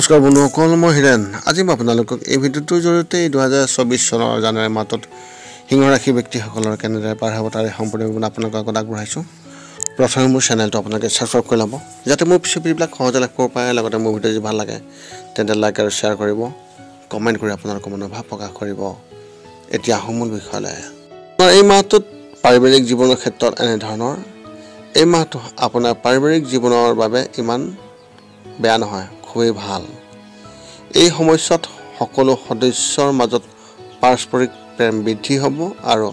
নমস্কাৰ বন্ধুসকল, মই হিৰেণ। আজি মই আপোনালোকক এই ভিডিঅ'টোৰ জৰিয়তে 2024 চনৰ জানুৱাৰী মাহত সিংহ ৰাশি ব্যক্তিসকলৰ কেনেদৰে পাৰ হ'ব তাৰে সম্পূৰ্ণ বিৱৰণ আপোনালোকৰ আগত আগবঢ়াইছোঁ। প্ৰথমে মোৰ চেনেলটো আপোনালোকে ছাবস্ক্ৰাইব কৰি ল'ব, যাতে মোৰ পিছৰ ভিডিঅ'বিলাক সহজে লাভ কৰিব পাৰে। লগতে মোৰ ভিডিঅ' যদি ভাল লাগে তেন্তে লাইক আৰু শ্বেয়াৰ কৰিব, কমেণ্ট কৰি আপোনালোকৰ মনৰ ভাৱ প্ৰকাশ কৰিব। এতিয়া আহোঁ মূল বিষয়লৈ। এই মাহটোত পাৰিবাৰিক জীৱনৰ ক্ষেত্ৰত এনেধৰণৰ। এই মাহটো আপোনাৰ পাৰিবাৰিক জীৱনৰ বাবে ইমান বেয়া নহয়, খুবেই ভাল। এই সময়ছোৱাত সকলো সদস্যৰ মাজত পাৰস্পৰিক প্ৰেম বৃদ্ধি হ'ব আৰু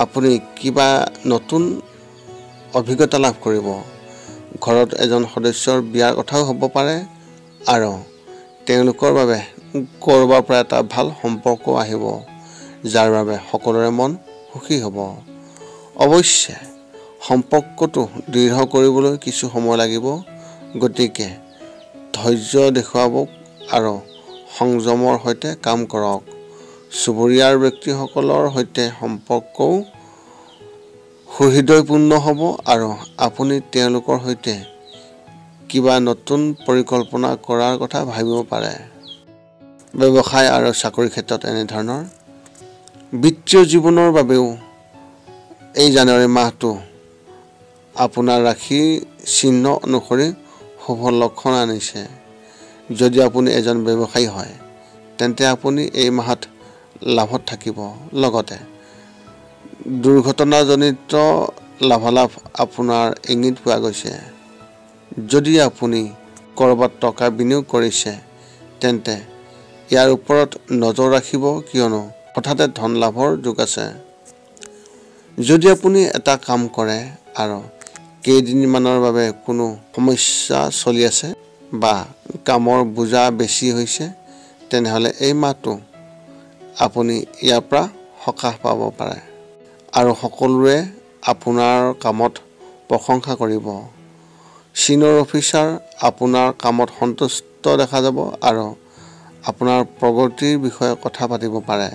আপুনি কিবা নতুন অভিজ্ঞতা লাভ কৰিব। ঘৰত এজন সদস্যৰ বিয়াৰ কথাও হ'ব পাৰে আৰু তেওঁলোকৰ বাবে ক'ৰবাৰ পৰা এটা ভাল সম্পৰ্ক আহিব, যাৰ বাবে সকলোৰে মন সুখী হ'ব। অৱশ্যে সম্পৰ্কটো দৃঢ় কৰিবলৈ কিছু সময় লাগিব, গতিকে ধৈৰ্য দেখুৱাব আৰু সংযমৰ সৈতে কাম কৰক। চুবুৰীয়াৰ ব্যক্তিসকলৰ সৈতে সম্পৰ্কও সুহৃদয়পূৰ্ণ হ'ব আৰু আপুনি তেওঁলোকৰ সৈতে কিবা নতুন পৰিকল্পনা কৰাৰ কথা ভাবিব পাৰে। ব্যৱসায় আৰু চাকৰিৰ ক্ষেত্ৰত এনেধৰণৰ। বিত্তীয় জীৱনৰ বাবেও এই জানুৱাৰী মাহটো আপোনাৰ ৰাশি চিহ্ন অনুসৰি শুভ লক্ষণ আনিছে। যদি আপুনি এজন ব্যৱসায়ী হয় তেন্তে আপুনি এই মাহত লাভত থাকিব। লগতে দুৰ্ঘটনাজনিত লাভালাভ আপোনাৰ ইংগিত পোৱা গৈছে। যদি আপুনি ক'ৰবাত টকা বিনিয়োগ কৰিছে তেন্তে ইয়াৰ ওপৰত নজৰ ৰাখিব, কিয়নো হঠাতে ধন লাভৰ যোগ আছে। যদি আপুনি এটা কাম কৰে আৰু কেইদিনমানৰ বাবে কোনো সমস্যা চলি আছে বা কামৰ বোজা বেছি হৈছে, তেনেহ'লে এই মাহটো আপুনি ইয়াৰ পৰা সকাহ পাব পাৰে আৰু সকলোৱে আপোনাৰ কামত প্ৰশংসা কৰিব। চিনিয়ৰ অফিচাৰ আপোনাৰ কামত সন্তুষ্ট দেখা যাব আৰু আপোনাৰ প্ৰগতিৰ বিষয়ে কথা পাতিব পাৰে।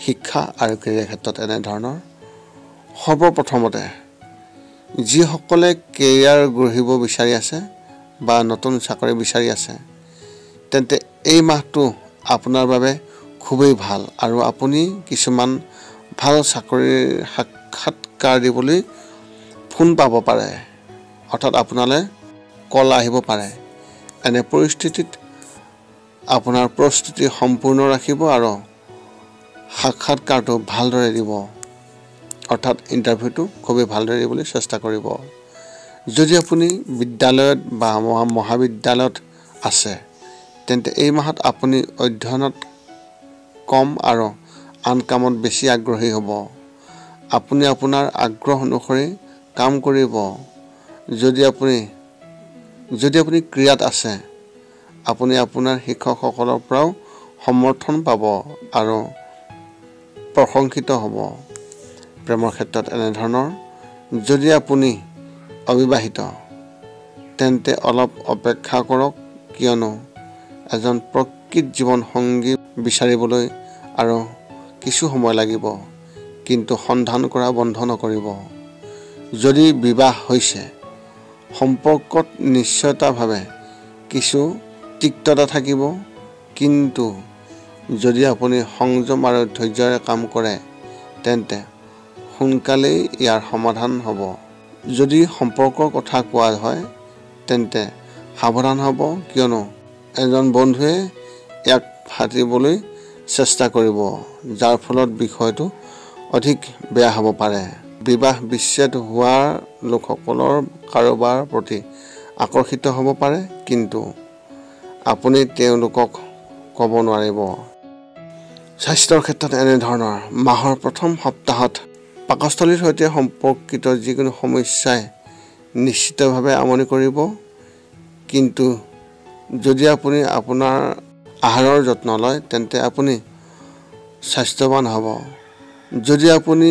শিক্ষা আৰু কেৰিয়াৰ ক্ষেত্ৰত এনেধৰণৰ। সৰ্বপ্ৰথমতে যিসকলে কেৰিয়াৰ গঢ়িব বিচাৰি আছে বা নতুন চাকৰি বিচাৰি আছে, তেন্তে এই মাহটো আপোনাৰ বাবে খুবেই ভাল আৰু আপুনি কিছুমান ভাল চাকৰিৰ সাক্ষাৎকাৰ দিবলৈ ফোন পাব পাৰে, অৰ্থাৎ আপোনালৈ কল আহিব পাৰে। এনে পৰিস্থিতিত আপোনাৰ প্ৰস্তুতি সম্পূৰ্ণ ৰাখিব আৰু সাক্ষাৎকাৰটো ভালদৰে দিব, অৰ্থাৎ ইণ্টাৰভিউটো খুবেই ভালদৰে দিবলৈ চেষ্টা কৰিব। যদি আপুনি বিদ্যালয়ত বা মহাবিদ্যালয়ত আছে তেন্তে এই মাহত আপুনি অধ্যয়নত কম আৰু আন কামত বেছি আগ্ৰহী হ'ব। আপুনি আপোনাৰ আগ্ৰহ অনুসৰি কাম কৰিব। যদি আপুনি ক্ৰীড়াত আছে, আপুনি আপোনাৰ শিক্ষকসকলৰ পৰাও সমৰ্থন পাব আৰু প্ৰশংসিত হ'ব। প্ৰেমৰ ক্ষেত্ৰত এনেধৰণৰ। যদি আপুনি অবিবাহিত তেন্তে অলপ অপেক্ষা কৰক, কিয়নো এজন প্ৰকৃত জীৱন সংগী বিচাৰিবলৈ আৰু কিছু সময় লাগিব, কিন্তু সন্ধান কৰা বন্ধ নকৰিব। যদি বিবাহ হৈছে, সম্পৰ্কত নিশ্চয়তাভাৱে কিছু তিক্ততা থাকিব, কিন্তু যদি আপুনি সংযম আৰু ধৈৰ্যৰে কাম কৰে তেন্তে সোনকালেই ইয়াৰ সমাধান হ'ব। যদি সম্পৰ্কৰ কথা কোৱা হয় তেন্তে সাৱধান হ'ব, কিয়নো এজন বন্ধুৱে ইয়াক ফাটিবলৈ চেষ্টা কৰিব, যাৰ ফলত বিষয়টো অধিক বেয়া হ'ব পাৰে। বিবাহ বিচ্ছেদ হোৱা লোকসকলৰ কাৰোবাৰ প্ৰতি আকৰ্ষিত হ'ব পাৰে, কিন্তু আপুনি তেওঁলোকক ক'ব নোৱাৰিব। স্বাস্থ্যৰ ক্ষেত্ৰত এনেধৰণৰ। মাহৰ প্ৰথম সপ্তাহত পাকস্থলীৰ সৈতে সম্পৰ্কিত যিকোনো সমস্যাই নিশ্চিতভাৱে আমনি কৰিব, কিন্তু যদি আপুনি আপোনাৰ আহাৰৰ যত্ন লয় তেন্তে আপুনি স্বাস্থ্যৱান হ'ব। যদি আপুনি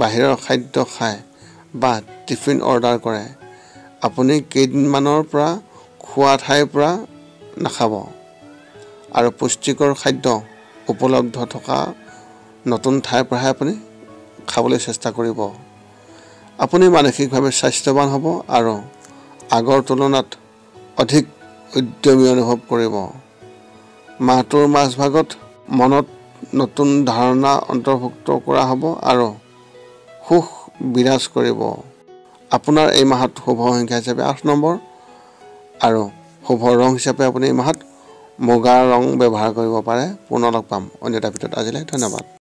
বাহিৰৰ খাদ্য খায় বা টিফিন অৰ্ডাৰ কৰে, আপুনি কেইদিনমানৰ পৰা খোৱা ঠাইৰ পৰা নাখাব আৰু পুষ্টিকৰ খাদ্য উপলব্ধ থকা নতুন ঠাইৰ পৰাহে আপুনি খাবলৈ চেষ্টা কৰিব। আপুনি মানসিকভাৱে স্বাস্থ্যৱান হ'ব আৰু আগৰ তুলনাত অধিক উদ্যমী অনুভৱ কৰিব। মাহটোৰ মাজভাগত মনত নতুন ধাৰণা অন্তৰ্ভুক্ত কৰা হ'ব আৰু সুখ বিৰাজ কৰিব। আপোনাৰ এই মাহত শুভ সংখ্যা হিচাপে 8 নম্বৰ আৰু শুভ ৰং হিচাপে আপুনি এই মাহত মুগা ৰং ব্যৱহাৰ কৰিব পাৰে। পুনৰ লগ পাম অন্য এটা ভিডিঅ'ত। আজিলৈ ধন্যবাদ।